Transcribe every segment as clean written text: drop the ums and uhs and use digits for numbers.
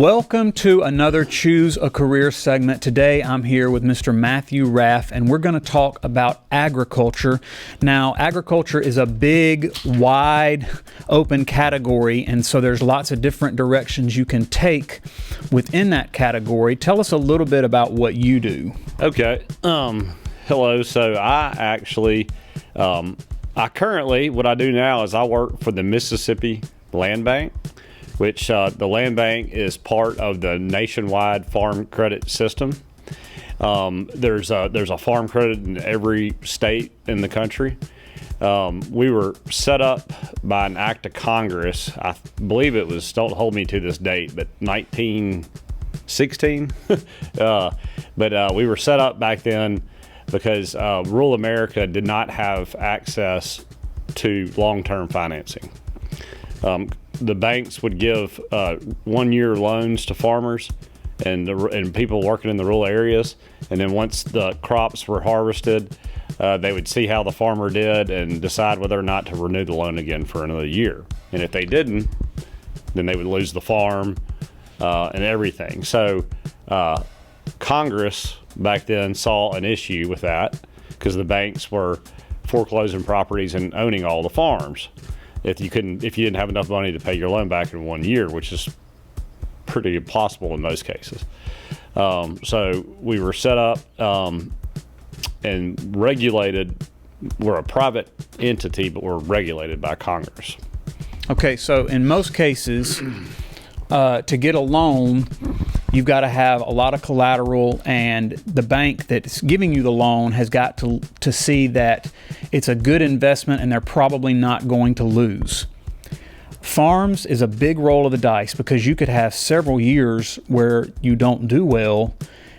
Welcome to another Choose a Career segment. Today I'm here with Mr. Matthew Raff, and we're going to talk about agriculture. Now, agriculture is a big, wide, open category, and so there's lots of different directions you can take within that category. Tell us a little bit about what you do. Okay. Hello. So I currently, what I do now is I work for the Mississippi Land Bank, which the land bank is part of the nationwide farm credit system. There's a farm credit in every state in the country. We were set up by an act of Congress. I believe it was, don't hold me to this date, but 1916. But we were set up back then because rural America did not have access to long-term financing. The banks would give 1-year loans to farmers and people working in the rural areas, and then once the crops were harvested, they would see how the farmer did and decide whether or not to renew the loan again for another year. And if they didn't, then they would lose the farm and everything. So Congress back then saw an issue with that because the banks were foreclosing properties and owning all the farms. If you didn't have enough money to pay your loan back in 1 year, which is pretty impossible in most cases. So we were set up and regulated. We're a private entity, but we're regulated by Congress. Okay, so in most cases, to get a loan, you've got to have a lot of collateral, and the bank that's giving you the loan has got to see that it's a good investment and they're probably not going to lose. Farms is a big roll of the dice because you could have several years where you don't do well,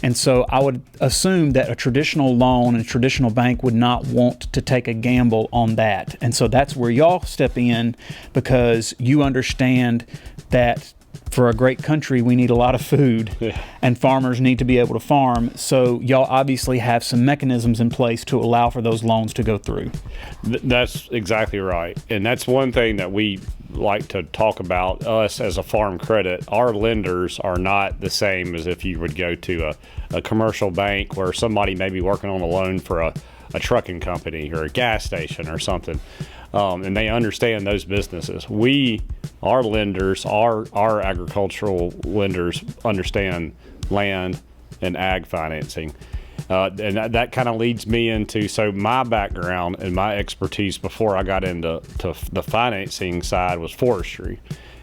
and so I would assume that a traditional loan and a traditional bank would not want to take a gamble on that. And so that's where y'all step in, because you understand that for a great country, we need a lot of food, and farmers need to be able to farm. So y'all obviously have some mechanisms in place to allow for those loans to go through. That's exactly right. And that's one thing that we like to talk about, us as a farm credit. Our lenders are not the same as if you would go to a commercial bank where somebody may be working on a loan for a trucking company or a gas station or something. And they understand those businesses. Our lenders, our agricultural lenders understand land and ag financing. And that kind of leads me into, so my background and my expertise before I got into the financing side was forestry.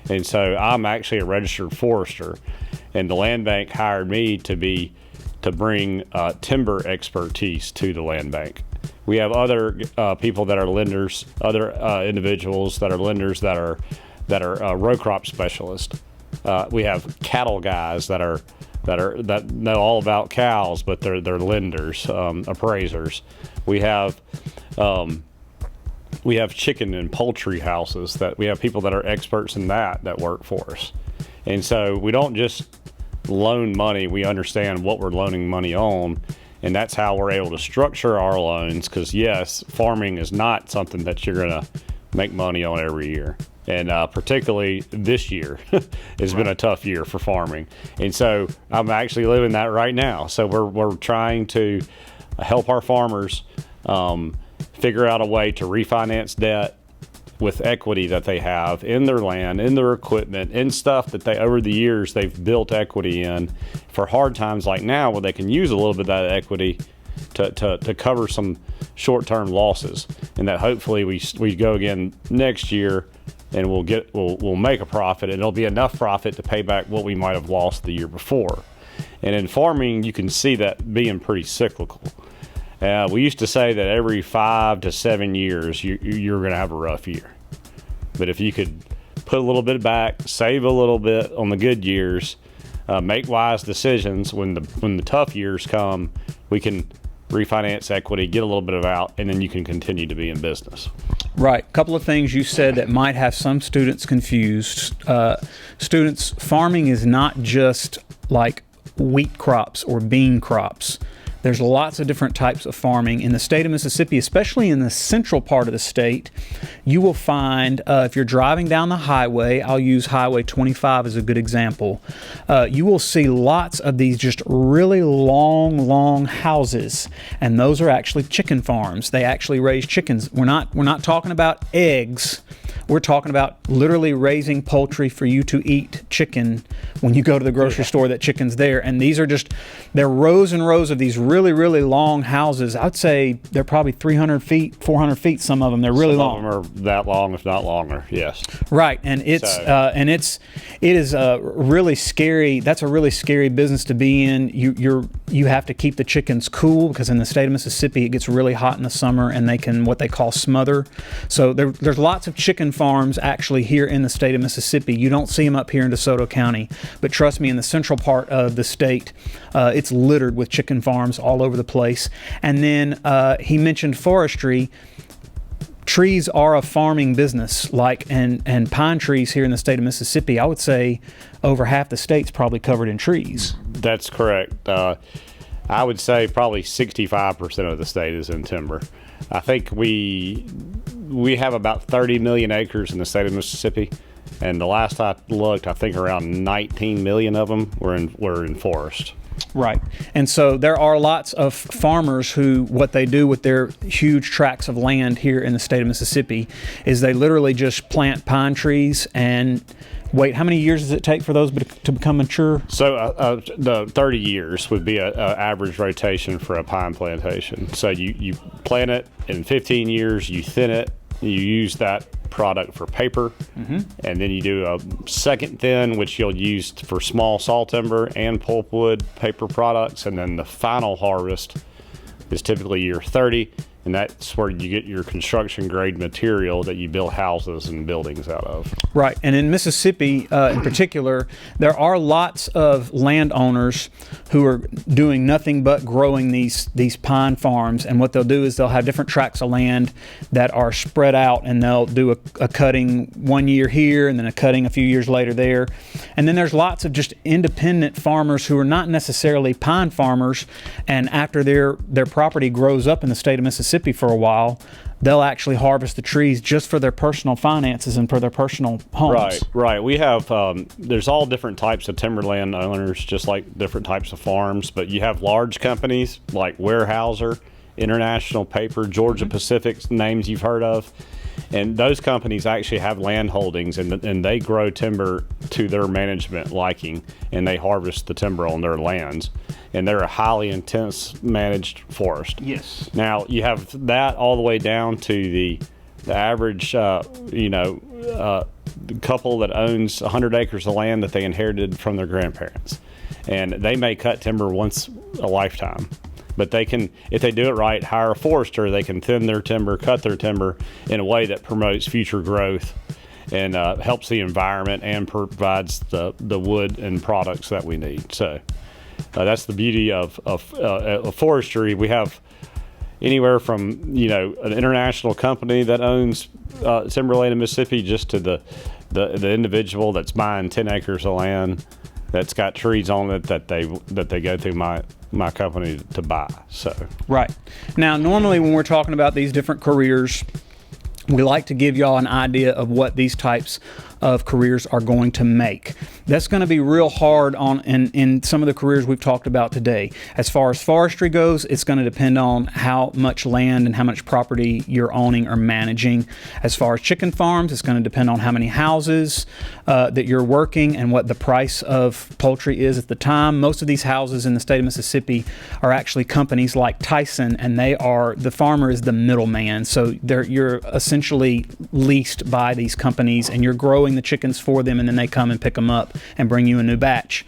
And so I'm actually a registered forester, and the land bank hired me to bring timber expertise to the land bank. We have other people that are lenders, other individuals that are lenders that are row crop specialists. We have cattle guys that know all about cows, but they're lenders, appraisers. We have chicken and poultry houses that we have people that are experts in that work for us. And so we don't just loan money; we understand what we're loaning money on. And that's how we're able to structure our loans, because yes, farming is not something that you're going to make money on every year. And particularly this year has been a tough year for farming. And so I'm actually living that right now. So we're trying to help our farmers figure out a way to refinance debt with equity that they have in their land, in their equipment, in stuff that over the years they've built equity in for hard times like now, where they can use a little bit of that equity to cover some short-term losses, and that hopefully we go again next year and we'll make a profit, and it'll be enough profit to pay back what we might have lost the year before. And in farming, you can see that being pretty cyclical. We used to say that every 5 to 7 years you're going to have a rough year. But if you could put a little bit back, save a little bit on the good years, make wise decisions when the tough years come, we can refinance equity, get a little bit of out, and then you can continue to be in business. Right. A couple of things you said that might have some students confused. Farming is not just like wheat crops or bean crops. There's lots of different types of farming. In the state of Mississippi, especially in the central part of the state, you will find, if you're driving down the highway, I'll use Highway 25 as a good example, you will see lots of these just really long houses, and those are actually chicken farms. They actually raise chickens. We're not talking about eggs. We're talking about literally raising poultry for you to eat chicken when you go to the grocery store. That chicken's there, and they're rows and rows of these really long houses. I'd say they're probably 300 feet, 400 feet. Some of them they're really long. Some of them are that long, if not longer. Yes. Right, and it is a really scary. That's a really scary business to be in. You have to keep the chickens cool, because in the state of Mississippi it gets really hot in the summer, and they can what they call smother. So there's lots of chicken farms actually here in the state of Mississippi. You don't see them up here in DeSoto County, but trust me, in the central part of the state, it's littered with chicken farms all over the place. And then he mentioned forestry. Trees are a farming business, and pine trees here in the state of Mississippi. I would say over half the state's probably covered in trees. That's correct. I would say probably 65% of the state is in timber. I think we have about 30 million acres in the state of Mississippi, and the last I looked, I think around 19 million of them were in forest. Right. And so there are lots of farmers who, what they do with their huge tracts of land here in the state of Mississippi is they literally just plant pine trees and wait. How many years does it take for those to become mature? So the 30 years would be an average rotation for a pine plantation. So you plant it, in 15 years you thin it, you use that product for paper, and then you do a second thin, which you'll use for small saw timber and pulpwood paper products, and then the final harvest is typically year 30, and that's where you get your construction grade material that you build houses and buildings out of. Right, and in Mississippi in particular, there are lots of landowners who are doing nothing but growing these pine farms, and what they'll do is they'll have different tracts of land that are spread out, and they'll do a cutting 1 year here and then a cutting a few years later there. And then there's lots of just independent farmers who are not necessarily pine farmers, and after their property grows up in the state of Mississippi for a while, they'll actually harvest the trees just for their personal finances and for their personal homes. Right. We have, there's all different types of timberland owners, just like different types of farms, but you have large companies like Weyerhaeuser, International Paper, Georgia Pacific, names you've heard of. And those companies actually have land holdings, and they grow timber to their management liking, and they harvest the timber on their lands. And they're a highly intense managed forest. Yes. Now, you have that all the way down to the average, couple that owns 100 acres of land that they inherited from their grandparents. And they may cut timber once a lifetime. But they can, if they do it right, hire a forester. They can thin their timber, cut their timber in a way that promotes future growth and helps the environment and provides the wood and products that we need. So that's the beauty of forestry. We have anywhere from an international company that owns timberland in Mississippi, just to the individual that's buying 10 acres of land that's got trees on it that they go through my company to buy. So right. Now, normally when we're talking about these different careers, we like to give y'all an idea of what these types of careers are going to make. That's going to be real hard in some of the careers we've talked about today. As far as forestry goes, it's going to depend on how much land and how much property you're owning or managing. As far as chicken farms, it's going to depend on how many houses that you're working and what the price of poultry is at the time. Most of these houses in the state of Mississippi are actually companies like Tyson, and the farmer is the middleman. So you're essentially leased by these companies, and you're growing the chickens for them, and then they come and pick them up and bring you a new batch.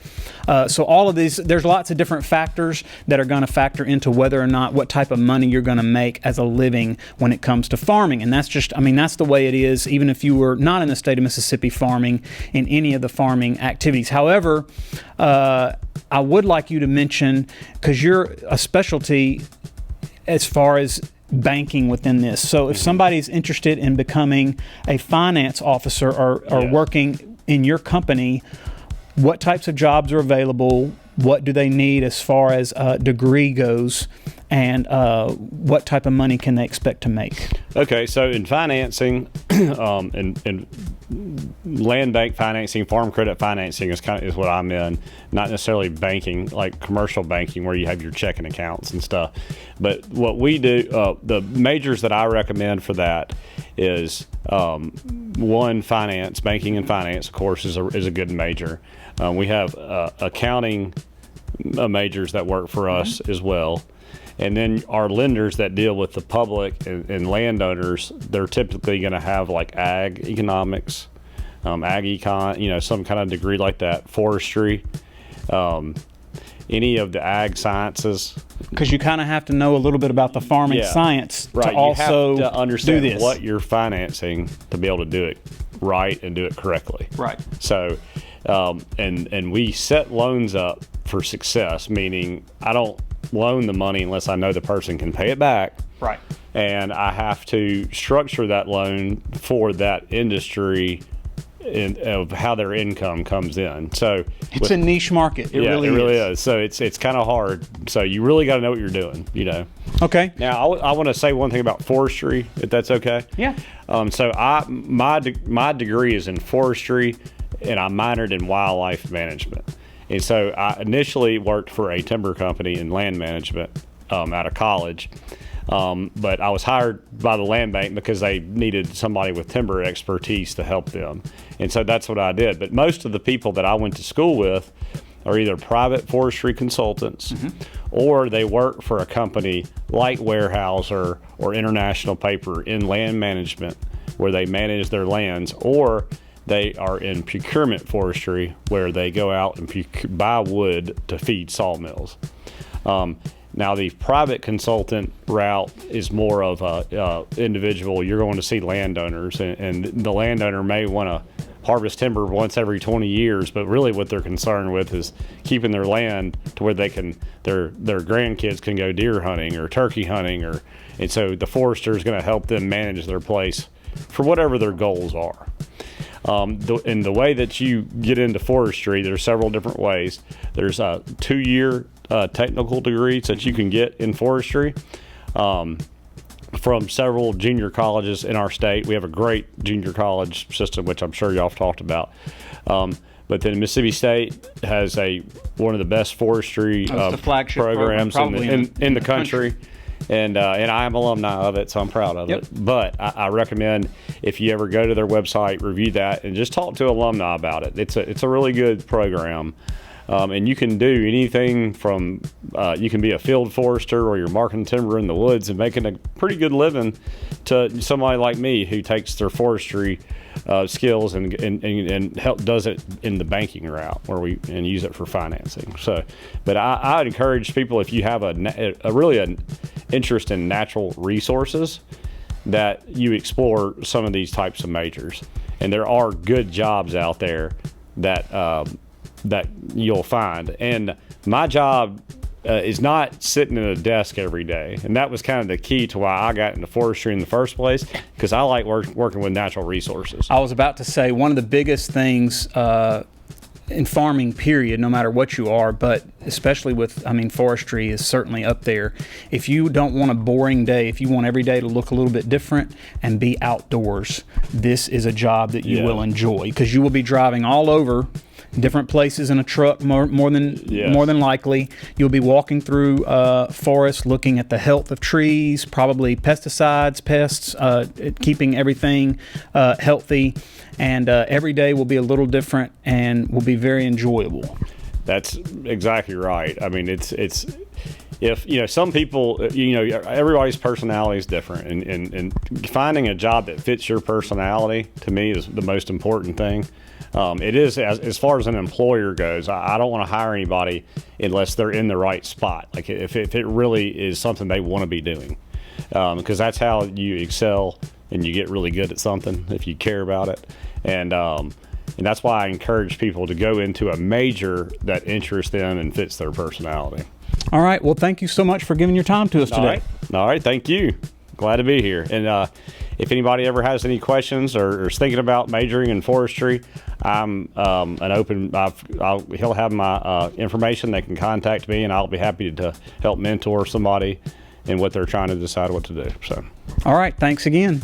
So all of these, there's lots of different factors that are going to factor into whether or not what type of money you're going to make as a living when it comes to farming. And that's that's the way it is, even if you were not in the state of Mississippi farming in any of the farming activities. However, I would like you to mention, because you're a specialty as far as banking within this. So if somebody's interested in becoming a finance officer or working in your company, what types of jobs are available? what do they need as far as degree goes, and what type of money can they expect to make? Okay, so in financing, in land bank financing, farm credit financing is what I'm in. Not necessarily banking, like commercial banking, where you have your checking accounts and stuff. But what we do, the majors that I recommend for that is one, finance, banking and finance, of course, is a good major. We have accounting majors that work for us as well. And then our lenders that deal with the public and landowners, they're typically going to have like ag economics, ag econ, some kind of degree like that, forestry, any of the ag sciences. Because you kind of have to know a little bit about the farming science right. to also you have to understand do this. What you're financing to be able to do it right and do it correctly. Right. So, and we set loans up for success, meaning I don't loan the money unless I know the person can pay it back. Right. And I have to structure that loan for that industry of how their income comes in. So it's a niche market. It really is. So it's kind of hard. So you really got to know what you're doing, Okay. Now I want to say one thing about forestry, if that's okay. Yeah. So my degree is in forestry, and I minored in wildlife management. And so I initially worked for a timber company in land management out of college. But I was hired by the land bank because they needed somebody with timber expertise to help them. And so that's what I did. But most of the people that I went to school with are either private forestry consultants, or they work for a company like Weyerhaeuser or International Paper in land management, where they manage their lands, or they are in procurement forestry, where they go out and buy wood to feed sawmills. Now, the private consultant route is more of a individual. You're going to see landowners, and the landowner may want to harvest timber once every 20 years, but really what they're concerned with is keeping their land to where they can their grandkids can go deer hunting or turkey hunting, and so the forester is going to help them manage their place for whatever their goals are. In the way that you get into forestry, there's several different ways. There's a 2-year technical degrees that you can get in forestry from several junior colleges in our state. We have a great junior college system, which I'm sure y'all have talked about. But then Mississippi State has one of the best forestry the flagship programs program in the country. And I am alumni of it, so I'm proud of it. But I recommend, if you ever go to their website, review that, and just talk to alumni about it. It's a really good program. And you can do anything from, you can be a field forester, or you're marking timber in the woods and making a pretty good living, to somebody like me who takes their forestry skills and does it in the banking route, and use it for financing. So, but I would encourage people, if you have an interest in natural resources, that you explore some of these types of majors. And there are good jobs out there that you'll find. And my job is not sitting at a desk every day. And that was kind of the key to why I got into forestry in the first place, because I like working with natural resources. I was about to say, one of the biggest things in farming, period, no matter what you are, but especially with, forestry is certainly up there. If you don't want a boring day, if you want every day to look a little bit different and be outdoors, this is a job that you will enjoy, because you will be driving all over different places in a truck, more than likely. You'll be walking through forests, looking at the health of trees, probably pesticides, pests, keeping everything healthy. And every day will be a little different and will be very enjoyable. That's exactly right. It's if some people, everybody's personality is different, and finding a job that fits your personality, to me, is the most important thing. It is, as far as an employer goes, I don't want to hire anybody unless they're in the right spot. Like if it really is something they want to be doing, because that's how you excel and you get really good at something, if you care about it. And that's why I encourage people to go into a major that interests them and fits their personality. All right. Well, thank you so much for giving your time to us today. All right. Thank you. Glad to be here. if anybody ever has any questions or is thinking about majoring in forestry, I'm an open. He'll have my information. They can contact me, and I'll be happy to help mentor somebody in what they're trying to decide what to do. So, all right, thanks again.